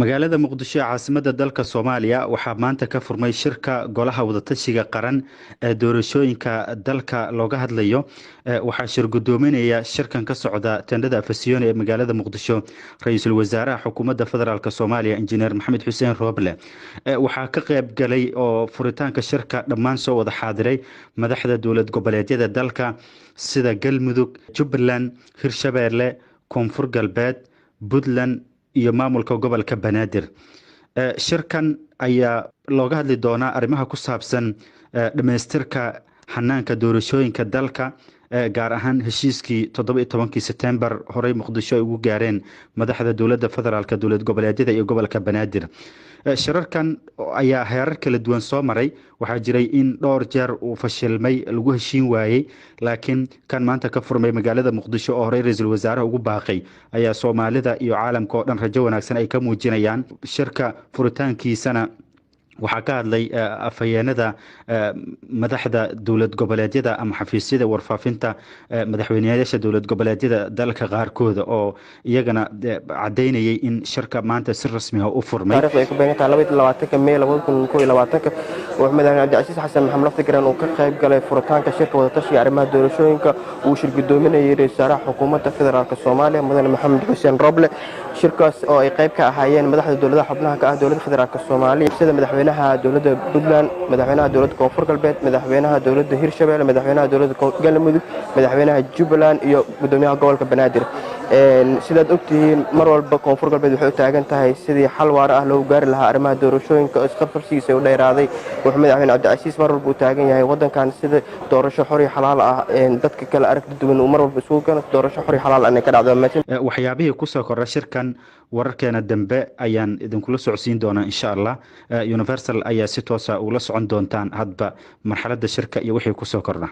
magaalada muqdisho ee caasimadda dalka Soomaaliya waxaa maanta ka furmay shirka golaha wadatashiga qaran ee doorashooyinka dalka looga hadlayo. Waxaa shir gudoominaya shirkan ka socda tendada Afasiyoon ee magaalada Muqdisho ra'iisul wasaaraha xukuumadda federaalka Soomaaliya injineer Maxamed Xuseen Rooble. Waxaa ka qayb galay oo furitaanka shirka dhammaan soo wada xaadiray madaxda dowlad goboleedyada dalka sida Galmudug, Jubbaland, Hirshabeelle, Koonfur Galbeed, Puntland iyo maamulka gobolka Banaadir. Shirkan ayaa looga hadli doonaa arrimaha ku saabsan dhameystirka xanaanka doorashooyinka dalka, gaar ahaan heshiiskii 17 September horey Muqdisho ay ugu gaareen madaxda dowladda federaalka dowlad goboleedyada iyo gobolka Banaadir. Shirarkan ayaa heerar kala duwan soo maray. waxaa jiray in dhowr jeer uu fashilmay lagu heshiin waayey, laakiin kan maanta ka furmay magaalada Muqdisho oo horey ra'iisul wasaaraha ugu baaqay ayaa Soomaalida iyo caalamka oo dhan rajo wanaagsan ay ka muujinayaan. Shirka furitaankiisana waxaa ka hadlay afhayeenada madaxda dowlad goboleedyada ama xafiisyada warfaafinta madaxweynayaasha dowlad goboleedyada dalka qaarkooda oo iyagana cadeynayay in shirka maanta si rasmi ah u furmay. taariikhdu ay ku beegantahay 22 May 2021 wuxuu madaxweyne Cabdicasiis Xasan Maxamed Laftigaran uu ka qayb galay furitaanka shirka wadatashiga arrimaha doorashooyinka uu shir gudoominayay ra'iisul wasaaraha xukuumadda federaalka Soomaaliya mudane Maxamed Xuseen Rooble. shirkaas oo ay qayb ka ahaayeen madaxda dowladaha xubnaha ka ah dowladda federaalka Soomaaliya sida madaxweynaha dowladda Puntland, madaxweynaha dowladda Koonfur Galbeed, madaxweynaha dowladda Hirshabeelle, madaxweynaha dowladda Galmudug, madaxweynaha Jubbaland iyo gudoomiyaha gobolka Banaadir. sidaad ogtihiin mar walba Koonfur Galbeed waxay u taagan tahay sidii xal waara ah loo gaari lahaa arrimaha doorashooyinka oo isqabqabsigiisa u dheeraaday. wuxuu madaxweyne Cabdicasiis mar walba u taagan yahay wadankan sida doorasho xor iyo xalaal ah dadka kala aragti duwan uu mar walba isugu keeno doorasho xor iyo xalaal ah ka dhacdo. waxyaabihii ku soo kordha shirkan wararkeena dambe ayaan idinkula socodsiin doonaa insha Allah. Universal ayaa si toos ah ula socon doontaan hadba marxaladda shirka iyo wixii ku soo kordha.